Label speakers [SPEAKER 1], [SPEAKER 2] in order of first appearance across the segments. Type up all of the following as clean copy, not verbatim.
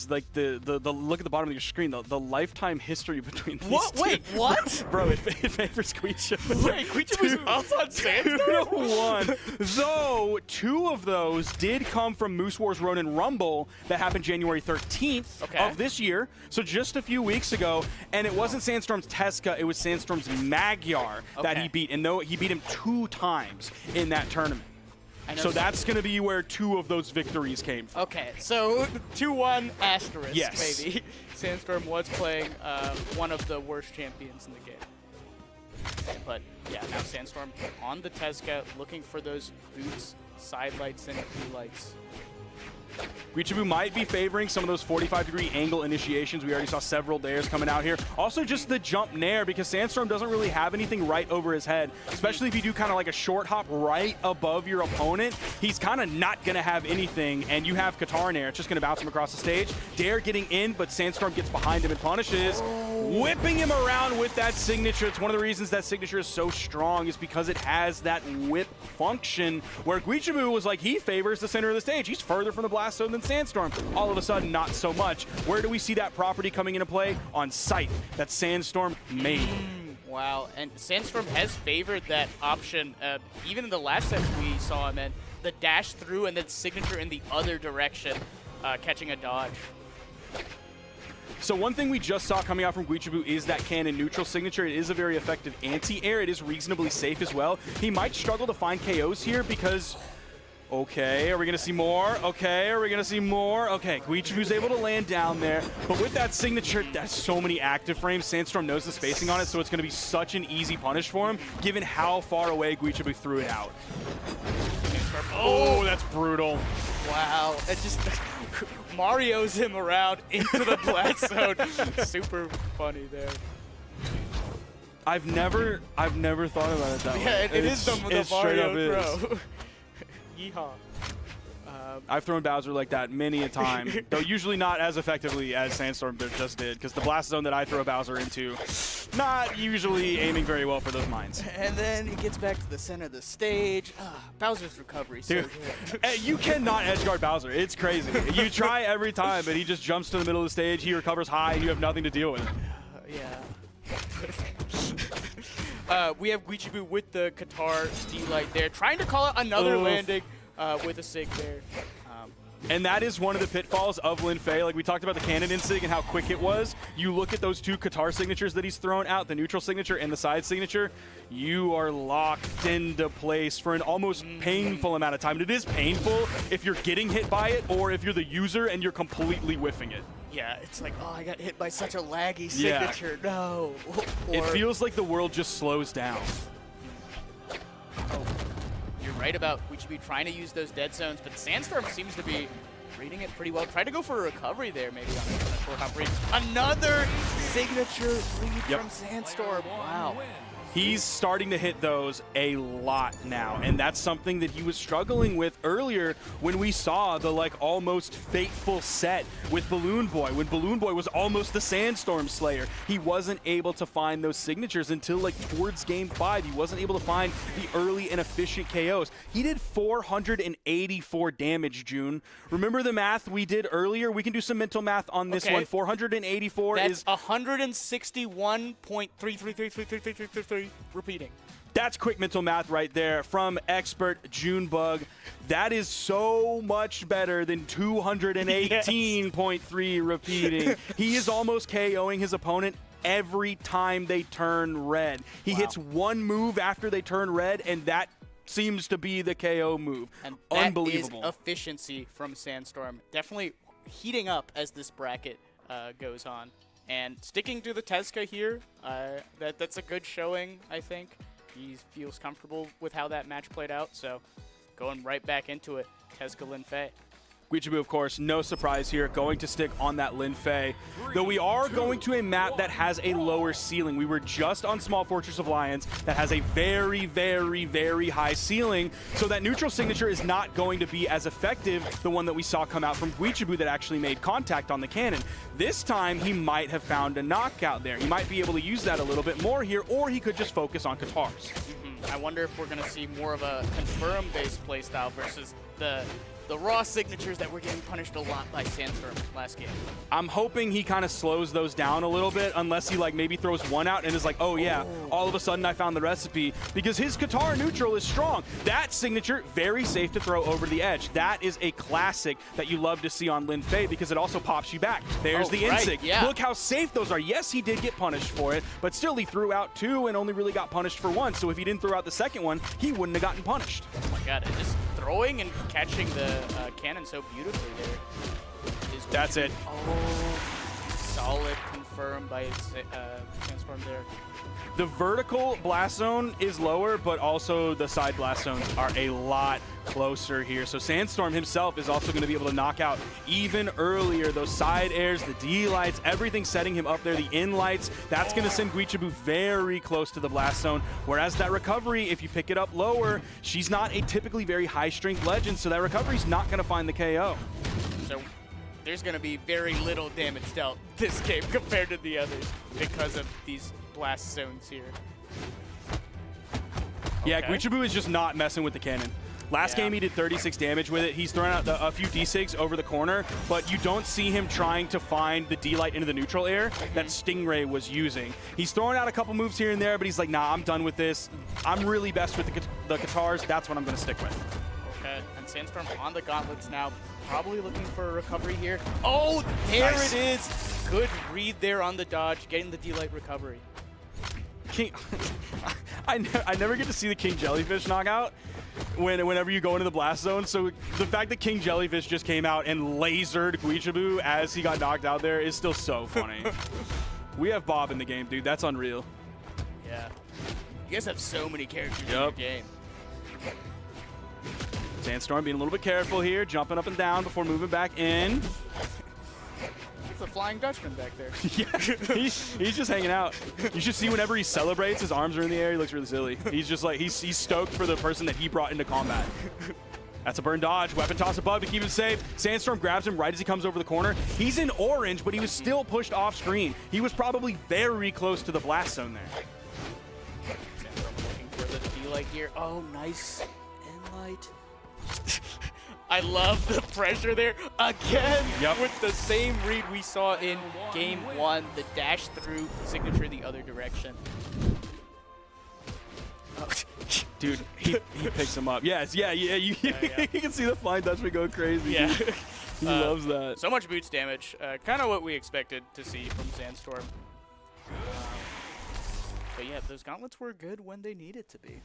[SPEAKER 1] Like the look at the bottom of your screen, the lifetime history between these two.
[SPEAKER 2] Wait, what?
[SPEAKER 1] Bro, it favors Guichabou.
[SPEAKER 2] Wait, Guichabou's up on Sandstorm?
[SPEAKER 1] 2-1. Though 2 of those did come from Moose Wars Ronin Rumble that happened January 13th of this year, so just a few weeks ago. And it wasn't Sandstorm's Teska, it was Sandstorm's Magyar that he beat. And though he beat him 2 times in that tournament. So that's going to be where 2 of those victories came from.
[SPEAKER 2] Okay, so 2-1 asterisk,
[SPEAKER 1] yes.
[SPEAKER 2] maybe. Sandstorm was playing one of the worst champions in the game. But yeah, now Sandstorm on the Teska, looking for those boots, side lights, and key lights.
[SPEAKER 1] Guichabou might be favoring some of those 45-degree angle initiations. We already saw several dares coming out here. Also just the jump nair, because Sandstorm doesn't really have anything right over his head, especially if you do kind of like a short hop right above your opponent. He's kind of not going to have anything, and you have Qatar nair. It's just going to bounce him across the stage. Dare getting in, but Sandstorm gets behind him and punishes, whipping him around with that signature. It's one of the reasons that signature is so strong, is because it has that whip function, where Guichabou was like, he favors the center of the stage. He's further from the blast zone than Sandstorm. All of a sudden, not so much. Where do we see that property coming into play? On Scythe, that Sandstorm made.
[SPEAKER 2] Wow, and Sandstorm has favored that option. Even in the last set we saw him in, the dash through and then signature in the other direction, catching a dodge.
[SPEAKER 1] So one thing we just saw coming out from Guichabou is that cannon neutral signature. It is a very effective anti-air. It is reasonably safe as well. He might struggle to find KOs here because... Okay, are we going to see more? Okay, are we going to see more? Okay, Guichabou's able to land down there. But with that signature, that's so many active frames. Sandstorm knows the spacing on it, so it's going to be such an easy punish for him, given how far away Guichabou threw it out. Oh, that's brutal.
[SPEAKER 2] Wow, it just Mario's him around into the blast zone. Super funny there.
[SPEAKER 1] I've never thought about it that way.
[SPEAKER 2] Yeah, it is the Mario throw. Yeehaw.
[SPEAKER 1] I've thrown Bowser like that many a time, though usually not as effectively as Sandstorm just did, because the blast zone that I throw Bowser into, not usually aiming very well for those mines.
[SPEAKER 2] And then he gets back to the center of the stage. Bowser's recovery, so good.
[SPEAKER 1] You cannot edgeguard Bowser. It's crazy. You try every time, but he just jumps to the middle of the stage, he recovers high, and you have nothing to deal with.
[SPEAKER 2] We have Guichabou with the Qatar D-Light there, trying to call out another landing with a sig there.
[SPEAKER 1] And that is one of the pitfalls of Lin Fei. Like we talked about the cannon insig and how quick it was. You look at those 2 Qatar signatures that he's thrown out, the neutral signature and the side signature, you are locked into place for an almost painful amount of time. And it is painful if you're getting hit by it or if you're the user and you're completely whiffing it.
[SPEAKER 2] Yeah, it's like, oh, I got hit by such a laggy signature. Yeah. No.
[SPEAKER 1] It feels like the world just slows down.
[SPEAKER 2] Oh, you're right about we should be trying to use those dead zones, but Sandstorm seems to be reading it pretty well. Try to go for a recovery there, maybe on a short hop read. Another signature read from Sandstorm. Wow.
[SPEAKER 1] He's starting to hit those a lot now, and that's something that he was struggling with earlier when we saw the almost fateful set with Balloon Boy. When Balloon Boy was almost the Sandstorm Slayer, he wasn't able to find those signatures until towards Game 5. He wasn't able to find the early and efficient KOs. He did 484 damage, June. Remember the math we did earlier? We can do some mental math on this one. 484
[SPEAKER 2] is 161.33333333. Repeating.
[SPEAKER 1] That's quick mental math right there from expert Junebug. That is so much better than 218.3 repeating. He is almost KOing his opponent every time they turn red. He hits one move after they turn red, and that seems to be the KO move. And unbelievable.
[SPEAKER 2] That is efficiency from Sandstorm. Definitely heating up as this bracket goes on. And sticking to the Teska here, that's a good showing, I think. He feels comfortable with how that match played out, so going right back into it, Teska Lin Fei.
[SPEAKER 1] Guichabou, of course, no surprise here, going to stick on that Lin Fei. Though we are going to a map that has a lower ceiling. We were just on Small Fortress of Lions that has a very, very, very high ceiling. So that neutral signature is not going to be as effective, the one that we saw come out from Guichabou that actually made contact on the cannon. This time, he might have found a knockout there. He might be able to use that a little bit more here, or he could just focus on Qatars.
[SPEAKER 2] I wonder if we're going to see more of a confirm-based playstyle versus the the raw signatures that were getting punished a lot by Sandstorm last game.
[SPEAKER 1] I'm hoping he kind of slows those down a little bit, unless he like maybe throws one out and is like, oh yeah, all of a sudden I found the recipe, because his Qatar neutral is strong. That signature, very safe to throw over the edge. That is a classic that you love to see on Lin Fei, because it also pops you back. There's the insig.
[SPEAKER 2] Yeah.
[SPEAKER 1] Look how safe those are. Yes, he did get punished for it, but still he threw out 2 and only really got punished for 1. So if he didn't throw out the second one, he wouldn't have gotten punished.
[SPEAKER 2] Oh my god, and just throwing and catching the cannon so beautifully there.
[SPEAKER 1] That's it.
[SPEAKER 2] Oh, solid confirmed by Sandstorm there.
[SPEAKER 1] The vertical blast zone is lower, but also the side blast zones are a lot closer here. So Sandstorm himself is also going to be able to knock out even earlier. Those side airs, the D-lights, everything setting him up there, the in-lights, that's going to send Guichabou very close to the blast zone. Whereas that recovery, if you pick it up lower, she's not a typically very high-strength legend, so that recovery's not going to find the KO.
[SPEAKER 2] So there's going to be very little damage dealt this game compared to the others because of these blast zones here.
[SPEAKER 1] Yeah,
[SPEAKER 2] Okay.
[SPEAKER 1] Guichabou is just not messing with the cannon. Last game he did 36 damage with it. He's throwing out a few D-sigs over the corner, but you don't see him trying to find the D-light into the neutral air that Stingray was using. He's throwing out a couple moves here and there, but he's like, nah, I'm done with this. I'm really best with the Qatars. That's what I'm going to stick with.
[SPEAKER 2] Okay, and Sandstorm on the gauntlets now, probably looking for a recovery here. Oh, there
[SPEAKER 1] Nice.
[SPEAKER 2] it is. Good read there on the dodge, getting the D-light recovery.
[SPEAKER 1] King, I never get to see the King Jellyfish knockout whenever you go into the blast zone. So the fact that King Jellyfish just came out and lasered Guichabou as he got knocked out there is still so funny. We have Bob in the game, dude. That's unreal.
[SPEAKER 2] Yeah. You guys have so many characters in
[SPEAKER 1] Yup.
[SPEAKER 2] your game.
[SPEAKER 1] Sandstorm being a little bit careful here, jumping up and down before moving back in.
[SPEAKER 2] It's a Flying Dutchman back there.
[SPEAKER 1] Yeah, he's just hanging out. You should see whenever he celebrates, his arms are in the air. He looks really silly. He's just like, he's stoked for the person that he brought into combat. That's a burn dodge. Weapon toss above to keep him safe. Sandstorm grabs him right as he comes over the corner. He's in orange, but he was still pushed off screen. He was probably very close to the blast zone there.
[SPEAKER 2] Sandstorm looking for the D-light here. Oh, nice in-light. I love the pressure there again with the same read we saw in game 1, the dash through signature the other direction. Oh.
[SPEAKER 1] Dude, he picks him up. Yes, yeah. You can see the Flying Dutchman go crazy.
[SPEAKER 2] Yeah.
[SPEAKER 1] He loves that.
[SPEAKER 2] So much boots damage. Kind of what we expected to see from Sandstorm. But yeah, those gauntlets were good when they needed to be.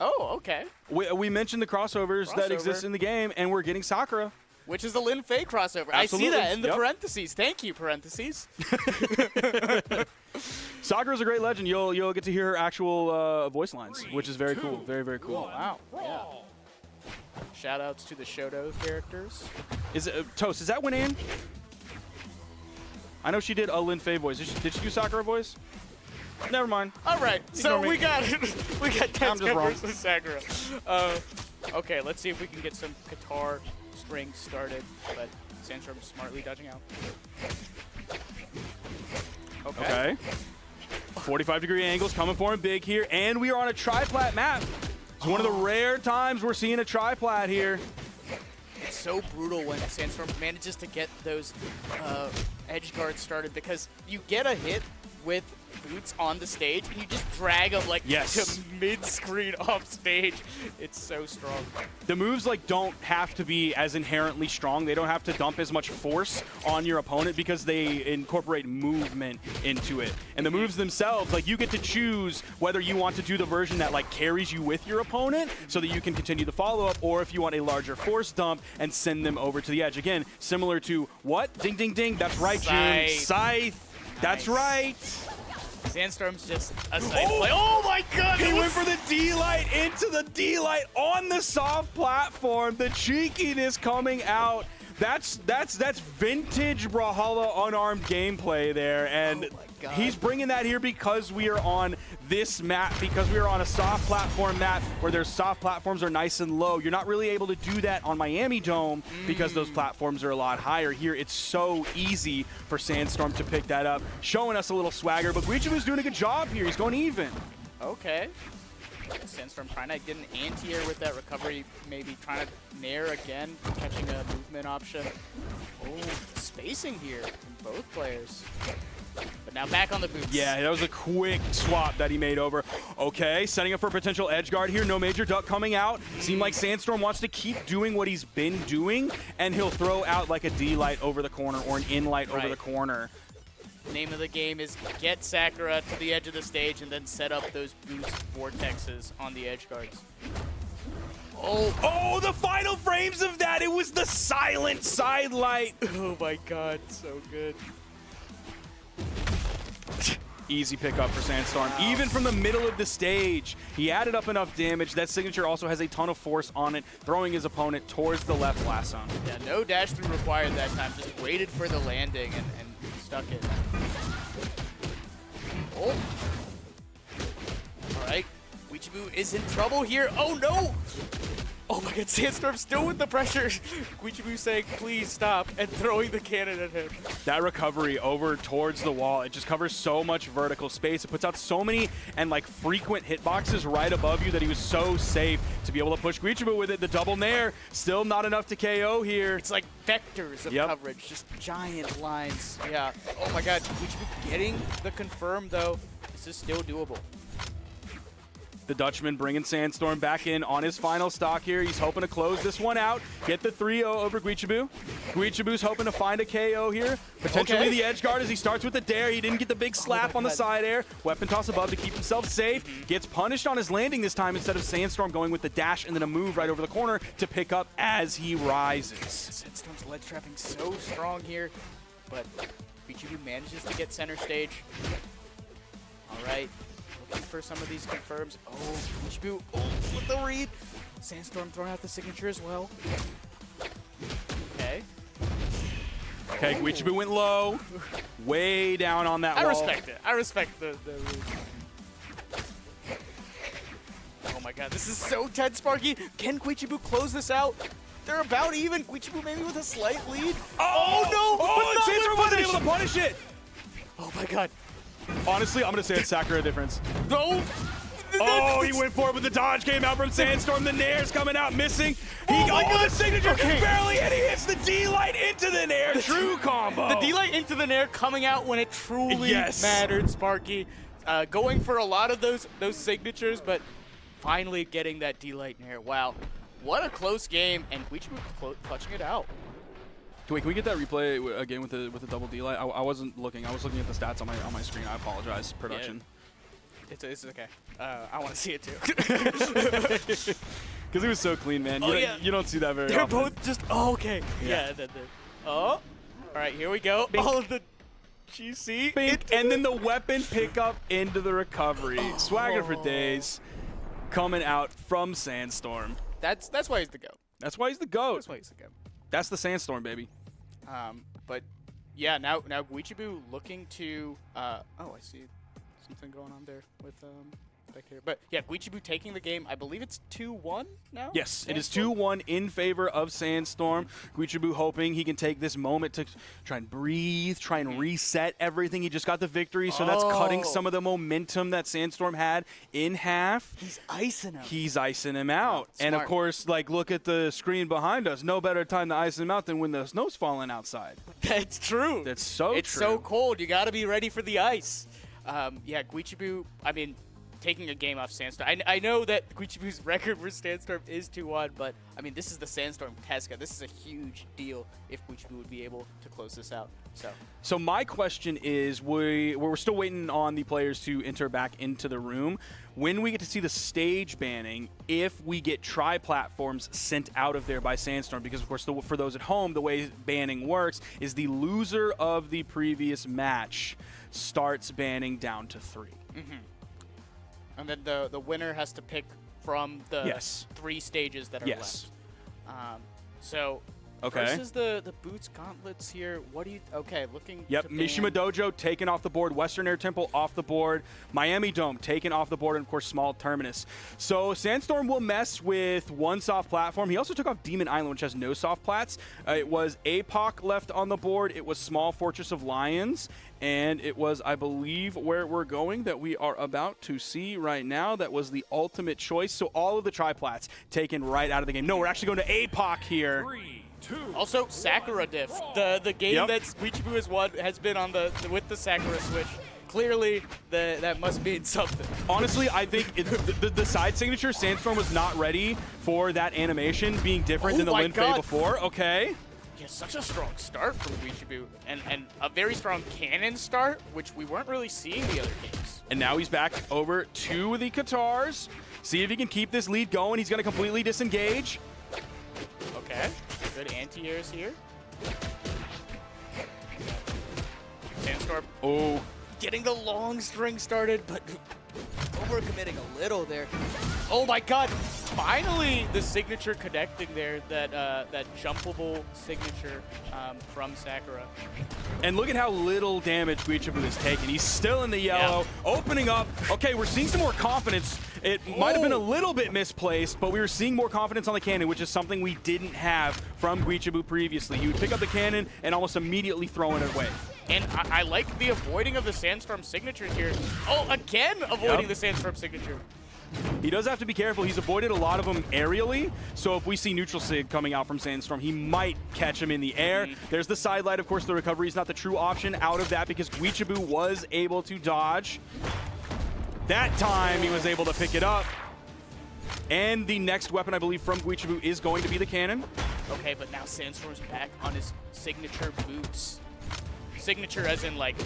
[SPEAKER 2] Oh, okay.
[SPEAKER 1] We mentioned the crossovers that exist in the game, and we're getting Sakura.
[SPEAKER 2] Which is the Lin Fei crossover.
[SPEAKER 1] Absolutely.
[SPEAKER 2] I see that in the parentheses. Thank you, parentheses.
[SPEAKER 1] Sakura's a great legend. You'll get to hear her actual voice lines, which is very cool. Very, very cool.
[SPEAKER 2] Wow. Yeah. Shout outs to the Shoto characters.
[SPEAKER 1] Is it Toast? Is that Winan? I know she did a Lin Fei voice. Did she do Sakura voice? Never mind.
[SPEAKER 2] All right, so
[SPEAKER 1] Ignore me.
[SPEAKER 2] we got Tetsuya
[SPEAKER 1] wrong.
[SPEAKER 2] versus Sakura. Okay, let's see if we can get some guitar strings started, but Sandstorm smartly dodging out.
[SPEAKER 1] Okay. 45-degree angles coming for him big here, and we are on a tri-plat map. It's one of the rare times we're seeing a tri-plat here.
[SPEAKER 2] It's so brutal when Sandstorm manages to get those edge guards started, because you get a hit with boots on the stage and you just drag them like to mid-screen off stage. It's so strong.
[SPEAKER 1] The moves like don't have to be as inherently strong. They don't have to dump as much force on your opponent because they incorporate movement into it. And the moves themselves, like you get to choose whether you want to do the version that like carries you with your opponent so that you can continue the follow-up, or if you want a larger force dump and send them over to the edge. Again, similar to what? Ding, ding, ding. That's right, June. Scythe. That's right.
[SPEAKER 2] Sandstorm's just a side play. Oh my god!
[SPEAKER 1] He went for the D-light into the D-light on the soft platform. The cheekiness coming out. That's vintage Brawlhalla unarmed gameplay there, and he's bringing that here because we are on this map, because we are on a soft platform map where their soft platforms are nice and low. You're not really able to do that on Miami Dome because those platforms are a lot higher. Here, it's so easy for Sandstorm to pick that up, showing us a little swagger, but Guichabou's doing a good job here. He's going even.
[SPEAKER 2] Okay. Sandstorm trying to get an anti-air with that recovery, maybe trying to nair again, catching a movement option. Oh, spacing here from both players. But now back on the boots.
[SPEAKER 1] Yeah, that was a quick swap that he made over. Okay, setting up for a potential edge guard here. No major duck coming out. Seemed like Sandstorm wants to keep doing what he's been doing, and he'll throw out like a D light over the corner or an in light over the corner.
[SPEAKER 2] Name of the game is get Sakura to the edge of the stage and then set up those boost vortexes on the edge guards.
[SPEAKER 1] Oh, the final frames of that. It was the silent side light.
[SPEAKER 2] Oh my god, so good.
[SPEAKER 1] Easy pickup for Sandstorm. Even from the middle of the stage, he added up enough damage. That signature also has a ton of force on it, throwing his opponent towards the left blast zone.
[SPEAKER 2] Yeah, no dash through required that time. Just waited for the landing and stuck it. Oh. All right. Guichabou is in trouble here. Oh, no. Oh, my God. Sandstorm still with the pressure. Guichabou saying, please stop, and throwing the cannon at him.
[SPEAKER 1] That recovery over towards the wall, it just covers so much vertical space. It puts out so many and like frequent hitboxes right above you that he was so safe to be able to push Guichabou with it. The double nair, still not enough to KO here.
[SPEAKER 2] It's like vectors of coverage, just giant lines. Yeah. Oh, my God. Guichabou getting the confirm, though. This is still doable.
[SPEAKER 1] The Dutchman bringing Sandstorm back in on his final stock here. He's hoping to close this one out, get the 3-0 over Guichabou. Guichabou's hoping to find a KO here. Potentially the edge guard as he starts with the dare. He didn't get the big slap on the side air. Weapon toss above to keep himself safe. Gets punished on his landing this time instead of Sandstorm going with the dash and then a move right over the corner to pick up as he rises.
[SPEAKER 2] Sandstorm's ledge trapping so strong here, but Guichabou manages to get center stage. All right. Looking for some of these confirms. Oh, Guichabou, with the read. Sandstorm throwing out the signature as well. Okay.
[SPEAKER 1] Okay, Guichabou went low. Way down on that wall.
[SPEAKER 2] I respect it. I respect the read. Oh my god, this is so tense, Sparky. Can Guichabou close this out? They're about even. Guichabou maybe with a slight lead.
[SPEAKER 1] Oh no!
[SPEAKER 2] Oh,
[SPEAKER 1] Sandstorm wasn't able to punish it!
[SPEAKER 2] Oh my god.
[SPEAKER 1] Honestly, I'm going to say it's Sakura difference.
[SPEAKER 2] No!
[SPEAKER 1] Oh, he went for it, but the dodge came out from Sandstorm. The nair's coming out missing. The signature just barely, and he hits the D-light into the nair. True combo.
[SPEAKER 2] The D-light into the nair coming out when it truly mattered, Sparky. Going for a lot of those signatures, but finally getting that D-light nair. Wow. What a close game, and Guichabou clutching it out.
[SPEAKER 1] Wait, can we get that replay again with the double D-light? I wasn't looking. I was looking at the stats on my screen. I apologize, production.
[SPEAKER 2] Yeah. It's okay. I want to see it too.
[SPEAKER 1] Because it was so clean, man. You don't see that very
[SPEAKER 2] They're
[SPEAKER 1] often.
[SPEAKER 2] both just okay. Yeah. Oh, all right. Here we go.
[SPEAKER 1] Bink.
[SPEAKER 2] All of the GC
[SPEAKER 1] and then the weapon pickup into the recovery. Swagger for days, coming out from Sandstorm.
[SPEAKER 2] That's why he's the GOAT.
[SPEAKER 1] That's why he's the GOAT.
[SPEAKER 2] That's why he's the GOAT.
[SPEAKER 1] That's the Sandstorm, baby.
[SPEAKER 2] But yeah, now Guichabou looking to oh, I see something going on there with back here. But yeah, Guichabou taking the game. I believe it's 2-1 now.
[SPEAKER 1] Yes, it is 2-1 in favor of Sandstorm. Guichabou hoping he can take this moment to try and breathe, try and reset everything. He just got the victory, so that's cutting some of the momentum that Sandstorm had in half.
[SPEAKER 2] He's icing him.
[SPEAKER 1] He's icing him out. And of course, like, look at the screen behind us. No better time to ice him out than when the snow's falling outside.
[SPEAKER 2] That's true.
[SPEAKER 1] That's so true.
[SPEAKER 2] It's so cold. You got to be ready for the ice. Yeah, Guichabou, I mean, taking a game off Sandstorm. I know that Guichabou's record for Sandstorm is 2-1, but I mean, this is the Sandstorm Tesca. This is a huge deal if Guichabou would be able to close this out. So
[SPEAKER 1] my question is, we're still waiting on the players to enter back into the room. When we get to see the stage banning, if we get tri-platforms sent out of there by Sandstorm, because of course, for those at home, the way banning works is the loser of the previous match starts banning down to 3.
[SPEAKER 2] And then the winner has to pick from the 3 stages that are left. So
[SPEAKER 1] Okay.
[SPEAKER 2] Versus the boots gauntlets here. What do you? Okay, looking.
[SPEAKER 1] Yep,
[SPEAKER 2] to ban-
[SPEAKER 1] Mishima Dojo taken off the board, Western Air Temple off the board, Miami Dome taken off the board, and of course Small Terminus. So Sandstorm will mess with one soft platform. He also took off Demon Island, which has no soft plats. It was APOC left on the board. It was Small Fortress of Lions. And it was, I believe, where we're going that we are about to see right now. That was the ultimate choice. So all of the triplats taken right out of the game. No, we're actually going to APOC here.
[SPEAKER 3] 3, 2.
[SPEAKER 2] Also, Sakura diff. The game
[SPEAKER 1] Yep.
[SPEAKER 2] that Guichabou has won has been on with the Sakura switch. Clearly, that must mean something.
[SPEAKER 1] Honestly, I think the side signature, Sandstorm was not ready for that animation being different than the
[SPEAKER 2] my
[SPEAKER 1] Lin Fei
[SPEAKER 2] God.
[SPEAKER 1] before. Okay.
[SPEAKER 2] Yeah, such a strong start from Guichabou, and a very strong cannon start, which we weren't really seeing the other games.
[SPEAKER 1] And now he's back over to the Katars. See if he can keep this lead going. He's going to completely disengage.
[SPEAKER 2] Okay, good anti-airs here. Sandstorm
[SPEAKER 1] Oh,
[SPEAKER 2] getting the long string started, but overcommitting a little there. Oh my God! Finally, the signature connecting there, that jumpable signature from Sakura.
[SPEAKER 1] and look at how little damage Guichabou has taken. He's still in the yellow, opening up. Okay, we're seeing some more confidence. It might have been a little bit misplaced, but we were seeing more confidence on the cannon, which is something we didn't have from Guichabou previously. You would pick up the cannon and almost immediately throw it away.
[SPEAKER 2] And I like the avoiding of the Sandstorm signature here. Oh, again avoiding the Sandstorm signature.
[SPEAKER 1] He does have to be careful. He's avoided a lot of them aerially, so if we see neutral sig coming out from Sandstorm, he might catch him in the air. There's the side light. Of course, the recovery is not the true option out of that because Guichabou was able to dodge. That time, he was able to pick it up. And the next weapon, I believe, from Guichabou is going to be the cannon.
[SPEAKER 2] Okay, but now Sandstorm's back on his signature boots. Signature as in, like,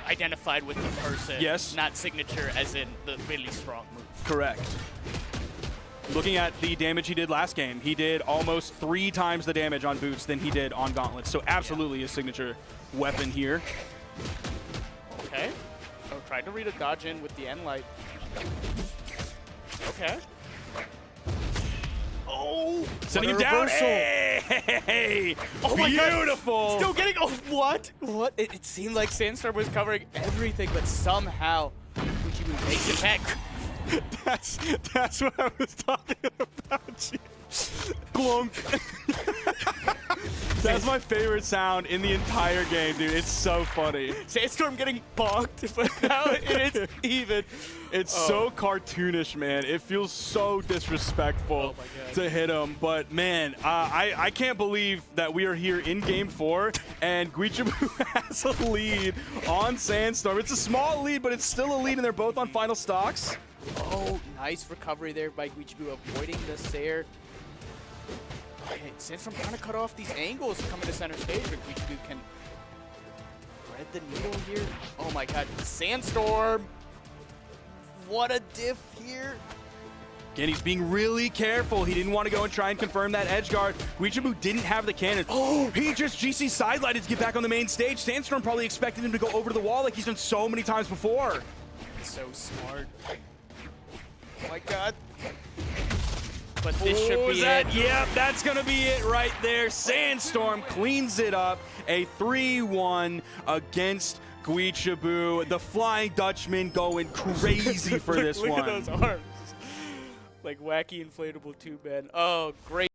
[SPEAKER 2] identified with the person.
[SPEAKER 1] Yes.
[SPEAKER 2] Not signature as in the really strong move.
[SPEAKER 1] Correct. Looking at the damage he did last game, he did almost 3 times the damage on boots than he did on gauntlets. So absolutely a signature weapon here.
[SPEAKER 2] Okay. Oh, tried to read a dodge in with the end light. Okay. Oh!
[SPEAKER 1] Sending him
[SPEAKER 2] what a
[SPEAKER 1] down.
[SPEAKER 2] reversal.
[SPEAKER 1] Hey!
[SPEAKER 2] Oh my God.
[SPEAKER 1] Beautiful!
[SPEAKER 2] Still getting. Oh, what? What? It seemed like Sandstorm was covering everything, but somehow Guichabou makes it back.
[SPEAKER 1] That's what I was talking about. Glunk. That's my favorite sound in the entire game, dude. It's so funny.
[SPEAKER 2] Sandstorm getting bonked, but now it's even.
[SPEAKER 1] It's so cartoonish, man. It feels so disrespectful to hit him. But, man, I can't believe that we are here in Game 4, and Guichabou has a lead on Sandstorm. It's a small lead, but it's still a lead, and they're both on final stocks.
[SPEAKER 2] Oh, nice recovery there by Guichabou, avoiding the Sayer. Okay, Sandstorm trying to cut off these angles coming to center stage, but Guichabou can thread the needle here. Oh my God, Sandstorm! What a diff here.
[SPEAKER 1] Again, he's being really careful. He didn't want to go and try and confirm that edge guard. Guichabou didn't have the cannon. Oh, he just GC sidelighted to get back on the main stage. Sandstorm probably expected him to go over the wall like he's done so many times before.
[SPEAKER 2] So smart. Oh my God. But this should be it.
[SPEAKER 1] Yep, that's going to be it right there. Sandstorm cleans it up. A 3-1 against Guichabou. The Flying Dutchman going crazy for this one.
[SPEAKER 2] Look at those arms. Like wacky inflatable tube, man. Oh, great.